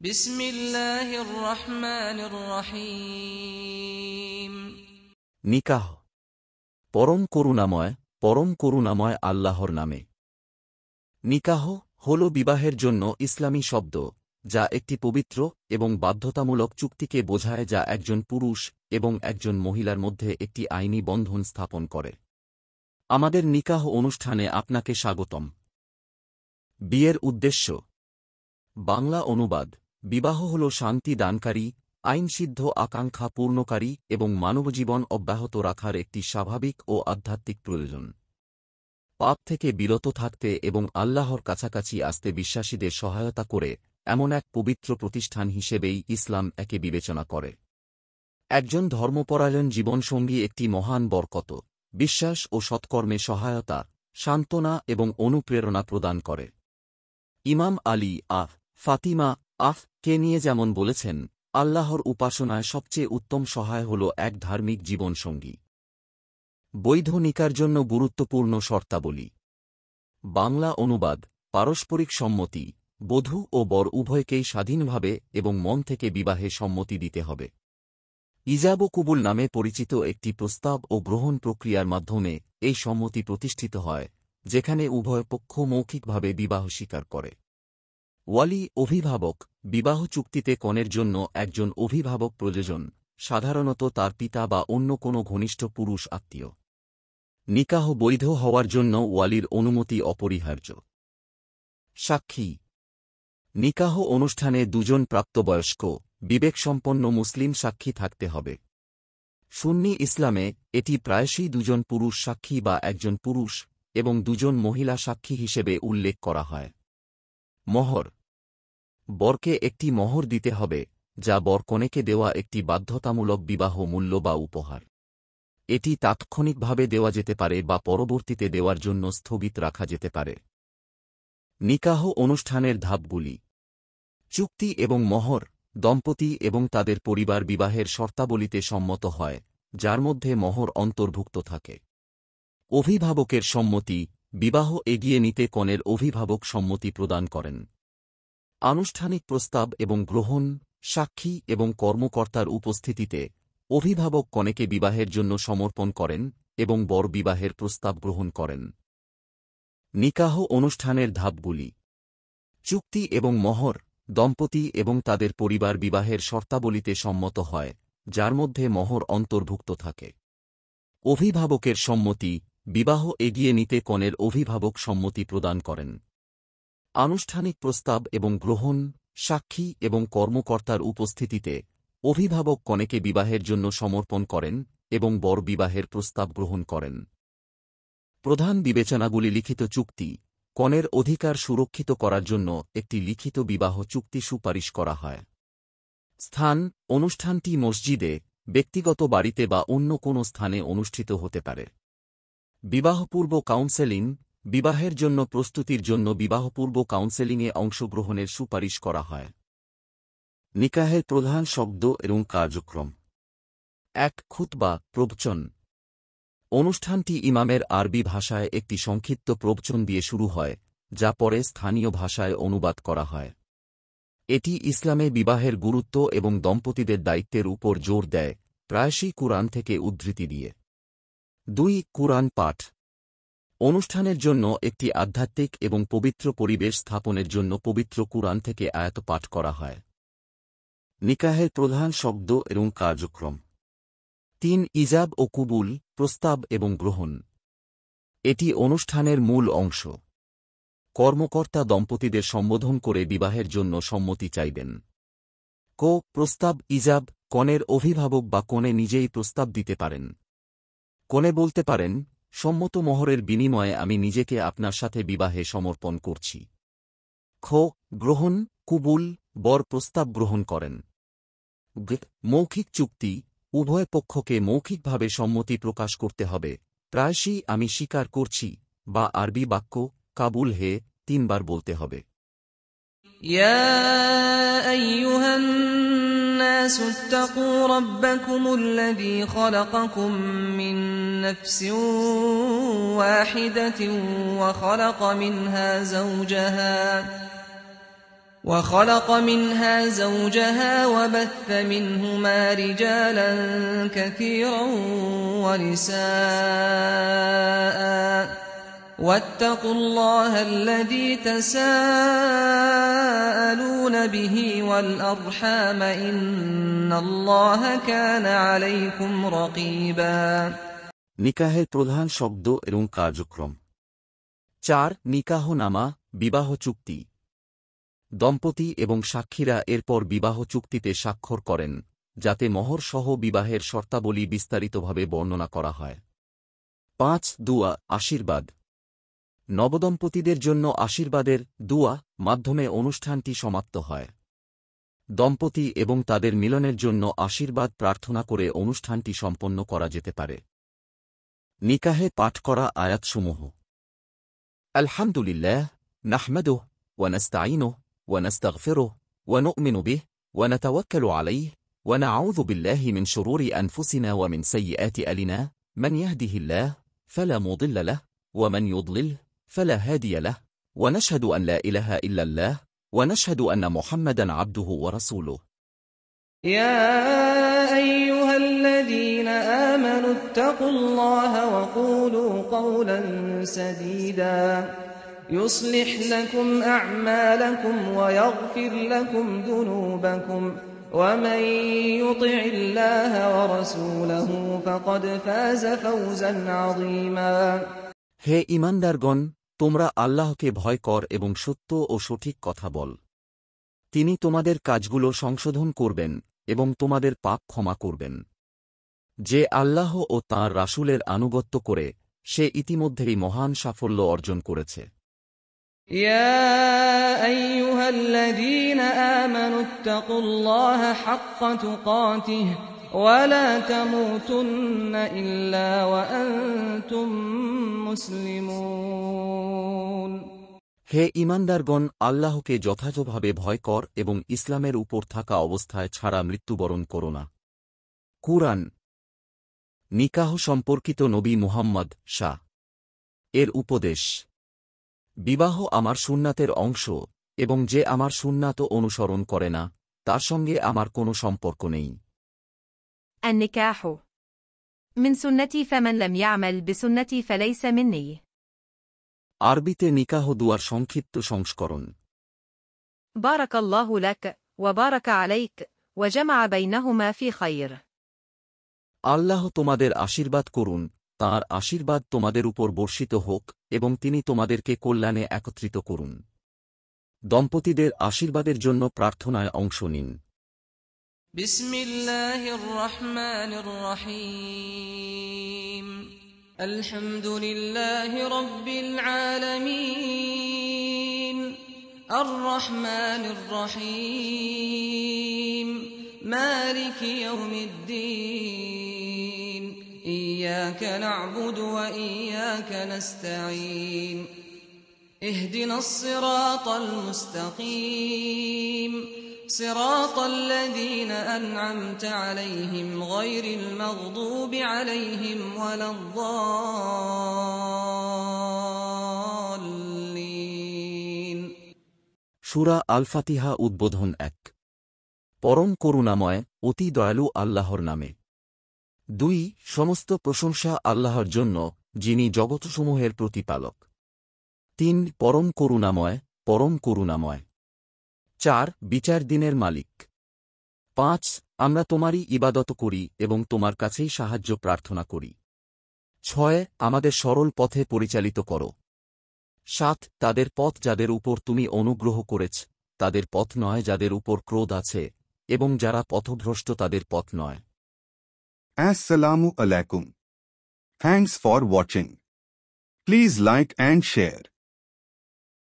বিসমিল্লাহির রহমানির রহিম। নিকাহ পরম করুণাময় আল্লাহর নামে। নিকাহ হল বিবাহের জন্য ইসলামী শব্দ, যা একটি পবিত্র এবং বাধ্যতামূলক চুক্তিকে বোঝায় যা একজন পুরুষ এবং একজন মহিলার মধ্যে একটি আইনি বন্ধন স্থাপন করে। আমাদের নিকাহ অনুষ্ঠানে আপনাকে স্বাগতম। বিয়ের উদ্দেশ্য। বাংলা অনুবাদ: বিবাহ হল শান্তি দানকারী, আইনসিদ্ধ আকাঙ্ক্ষা পূর্ণকারী এবং মানবজীবন অব্যাহত রাখার একটি স্বাভাবিক ও আধ্যাত্মিক প্রয়োজন। পাপ থেকে বিরত থাকতে এবং আল্লাহর কাছাকাছি আসতে বিশ্বাসীদের সহায়তা করে এমন এক পবিত্র প্রতিষ্ঠান হিসেবেই ইসলাম একে বিবেচনা করে। একজন ধর্মপরায়ণ জীবনসঙ্গী একটি মহান বরকত, বিশ্বাস ও সৎকর্মে সহায়তা, সান্ত্বনা এবং অনুপ্রেরণা প্রদান করে। ইমাম আলী ফাতিমা কে নিয়ে যেমন বলেছেন, আল্লাহর উপাসনায় সবচেয়ে উত্তম সহায় হল এক ধার্মিক জীবনসঙ্গী। বৈধ নিকার জন্য গুরুত্বপূর্ণ শর্তাবলী। বাংলা অনুবাদ: পারস্পরিক সম্মতি। বধূ ও বর উভয়কেই স্বাধীনভাবে এবং মন থেকে বিবাহে সম্মতি দিতে হবে। ইজাব ও কুবুল নামে পরিচিত একটি প্রস্তাব ও গ্রহণ প্রক্রিয়ার মাধ্যমে এই সম্মতি প্রতিষ্ঠিত হয়, যেখানে উভয় পক্ষ মৌখিকভাবে বিবাহ স্বীকার করে। ওয়ালি অভিভাবক। বিবাহ চুক্তিতে কনের জন্য একজন অভিভাবক প্রয়োজন, সাধারণত তার পিতা বা অন্য কোনো ঘনিষ্ঠ পুরুষ আত্মীয়। নিকাহ বৈধ হওয়ার জন্য ওয়ালির অনুমতি অপরিহার্য। সাক্ষী। নিকাহ অনুষ্ঠানে দুজন প্রাপ্তবয়স্ক, বিবেকসম্পন্ন মুসলিম সাক্ষী থাকতে হবে। সুন্নি ইসলামে এটি প্রায়শই দুজন পুরুষ সাক্ষী বা একজন পুরুষ এবং দুজন মহিলা সাক্ষী হিসেবে উল্লেখ করা হয়। মহর। বরকে একটি মহর দিতে হবে, যা বর কনেকে দেওয়া একটি বাধ্যতামূলক বিবাহ মূল্য বা উপহার। এটি তাৎক্ষণিকভাবে দেওয়া যেতে পারে বা পরবর্তীতে দেওয়ার জন্য স্থগিত রাখা যেতে পারে। নিকাহ অনুষ্ঠানের ধাপগুলি। চুক্তি এবং মহর। দম্পতি এবং তাদের পরিবার বিবাহের শর্তাবলীতে সম্মত হয়, যার মধ্যে মহর অন্তর্ভুক্ত থাকে। অভিভাবকের সম্মতি। বিবাহ এগিয়ে নিতে কনের অভিভাবক সম্মতি প্রদান করেন। আনুষ্ঠানিক প্রস্তাব এবং গ্রহণ। সাক্ষী এবং কর্মকর্তার উপস্থিতিতে অভিভাবক কনেকে বিবাহের জন্য সমর্পণ করেন এবং বর বিবাহের প্রস্তাব গ্রহণ করেন। নিকাহ অনুষ্ঠানের ধাপগুলি। চুক্তি এবং মহর। দম্পতি এবং তাদের পরিবার বিবাহের শর্তাবলীতে সম্মত হয়, যার মধ্যে মহর অন্তর্ভুক্ত থাকে। অভিভাবকের সম্মতি। বিবাহ এগিয়ে নিতে কনের অভিভাবক সম্মতি প্রদান করেন। আনুষ্ঠানিক প্রস্তাব এবং গ্রহণ। সাক্ষী এবং কর্মকর্তার উপস্থিতিতে অভিভাবক কনেকে বিবাহের জন্য সমর্পণ করেন এবং বর বিবাহের প্রস্তাব গ্রহণ করেন। প্রধান বিবেচনাগুলি। লিখিত চুক্তি। কনের অধিকার সুরক্ষিত করার জন্য একটি লিখিত বিবাহ চুক্তি সুপারিশ করা হয়। স্থান। অনুষ্ঠানটি মসজিদে, ব্যক্তিগত বাড়িতে বা অন্য কোনো স্থানে অনুষ্ঠিত হতে পারে। বিবাহপূর্ব কাউন্সেলিং। বিবাহের জন্য প্রস্তুতির জন্য বিবাহপূর্ব কাউন্সেলিংয়ে অংশগ্রহণের সুপারিশ করা হয়। নিকাহের প্রধান শব্দ এবং কার্যক্রম। ১. খুতবা প্রবচন। অনুষ্ঠানটি ইমামের আরবি ভাষায় একটি সংক্ষিপ্ত প্রবচন দিয়ে শুরু হয়, যা পরে স্থানীয় ভাষায় অনুবাদ করা হয়। এটি ইসলামে বিবাহের গুরুত্ব এবং দম্পতিদের দায়িত্বের উপর জোর দেয়, প্রায়শই কুরআন থেকে উদ্ধৃতি দিয়ে। ২. কুরআন পাঠ। অনুষ্ঠানের জন্য একটি আধ্যাত্মিক এবং পবিত্র পরিবেশ স্থাপনের জন্য পবিত্র কুরআন থেকে আয়াত পাঠ করা হয়। নিকাহের প্রধান শব্দ এবং কার্যক্রম। ৩. ইজাব ও কুবুল প্রস্তাব এবং গ্রহণ। এটি অনুষ্ঠানের মূল অংশ। কর্মকর্তা দম্পতিদের সম্বোধন করে বিবাহের জন্য সম্মতি চাইবেন। প্রস্তাব। ইজাব। কনের অভিভাবক বা কনে নিজেই প্রস্তাব দিতে পারেন। কনে বলতে পারেন, সম্মত মহরের বিনিময়ে আমি নিজেকে আপনার সাথে বিবাহে সমর্পণ করছি। গ্রহণ। কুবুল। বর প্রস্তাব গ্রহণ করেন। মৌখিক চুক্তি। উভয় পক্ষকে মৌখিকভাবে সম্মতি প্রকাশ করতে হবে, প্রায়শই আমি স্বীকার করছি বা আরবি বাক্য কাবুল হে ৩ বার বলতে হবে। ইয়া আইয়ুহান নাসু ইত্তাকু রাব্বাকুমুল্লাযী খালাকাকুম মিন নাফসিন ওয়াহিদাতিন ওয়া খালাকা মিনহা যাওজাহা وخلق منها زوجها وبث منهما رجالا كثيرا ونساء واتقوا الله الذي تساءلون به والأرحام إن الله كان عليكم رقيبا নিকাহের প্রধান শব্দ এবং কার্যক্রম 4 নিকাহনামা বিবাহ চুক্তি দম্পতি এবং সাক্ষীরা এরপর বিবাহ চুক্তিতে স্বাক্ষর করেন যাতে মোহর সহ বিবাহের শর্তাবলী বিস্তারিতভাবে বর্ণনা করা হয় 5 দুয়া আশীর্বাদ নবদম্পতিদের জন্য আশীর্বাদের দুয়া মাধ্যমে অনুষ্ঠানটি সমাপ্ত হয় দম্পতি এবং তাদের মিলনের জন্য আশীর্বাদ প্রার্থনা করে অনুষ্ঠানটি সম্পন্ন করা যেতে পারে নিকাহে পাঠ করা আয়াতসমূহ আলহামদুলিল্লাহ নাহমাদুহু ওয়া নাস্তাঈনুহু ওয়া নাস্তাগফিরুহু ওয়া নু'মিনু বিহি ওয়া নাতাওয়াক্কালু আলাইহি ওয়া না'উযু বিল্লাহি মিন শুরুরি আনফুসিনা ওয়া মিন সাইয়্যাতি আ'মালিনা মান ইয়াহদিহিল্লাহু ফালা মুদিল্লা লাহু ওয়া মান ইউদ্লিল ফালা হাদিয়া লাহু ওয়া নাশহাদু আন লা ইলাহা ইল্লাল্লাহ ওয়া নাশহাদু আন্না মুহাম্মাদান আবদুহু ওয়া রাসূলুহু يا أيها الذين آمنوا اتقوا الله وقولوا قولا سديدا يصلح لكم أعمالكم ويغفر لكم ذنوبكم ومن يطع الله ورسوله فقد فاز فوزا عظيما হে ঈমানদারগণ তোমরা আল্লাহকে ভয় কর এবং সত্য ও সঠিক কথা বল তিনি তোমাদের কাজগুলো সংশোধন করবেন এবং তোমাদের পাপ ক্ষমা করবেন যে আল্লাহ ও তাঁর রাসূলের আনুগত্য করে সে ইতিমধ্যেই মহান সাফল্য অর্জন করেছে يا أيها الذين آمنوا اتقوا الله حق تقاته ولا تموتن إلا وأنتم مسلمون হে ঈমানদারগণ আল্লাহকে যথাযথভাবে ভয় কর এবং ইসলামের উপর থাকা অবস্থায় ছাড়া মৃত্যুবরণ করো না কুরআন নিকাহ সম্পর্কিত নবী মুহাম্মদ শাহ এর উপদেশ বিবাহ আমার সুন্নাতের অংশ এবং যে আমার সুন্নাত অনুসরণ করে না তার সঙ্গে আমার কোনো সম্পর্ক নেই النكاح من سنتي فمن لم يعمل بسنتي فليس مني আরবিতে নিকাহ দুয়ার সংক্ষিপ্ত সংস্করণ بارك الله لك وبارك عليك وجمع بينهما في خير আল্লাহ তোমাদের আশীর্বাদ করুন তাঁর আশীর্বাদ তোমাদের উপর বর্ষিত হোক এবং তিনি তোমাদেরকে কল্যাণে একত্রিত করুন দম্পতিদের আশীর্বাদের জন্য প্রার্থনায় অংশ নিন বিসমিল্লাহির রহমানির রহিম আলহামদুলিল্লাহি রাব্বিল আলামিন আর রহমানির রহিম মালিকি ইয়াউমিদ্দিন ইয়্যাকা না'বুদু ওয়া ইয়্যাকা নাস্তাঈন ইহদিনাস সিরাতাল মুস্তাকিম صراط الذين أنعمت عليهم غير المغضوب عليهم ولا الضالين সূরা আল ফাতিহা উদ্বোধন 1 পরম করুণাময় অতি দয়ালু আল্লাহর নামে 2 সমস্ত প্রশংসা আল্লাহর জন্য যিনি জগতসমূহের প্রতিপালক 3 পরম করুণাময় 4 বিচার দিনের মালিক 5 আমরা তোমারই ইবাদত করি এবং তোমার কাছেই সাহায্য প্রার্থনা করি 6 আমাদের সরল পথে পরিচালিত করো 7 তাদের পথ যাদের উপর তুমি অনুগ্রহ করেছ তাদের পথ নয় যাদের উপর ক্রোধ আছে এবং যারা পথভ্রষ্ট তাদের পথ নয় Assalamu alaikum. Thanks for watching. Please like and share.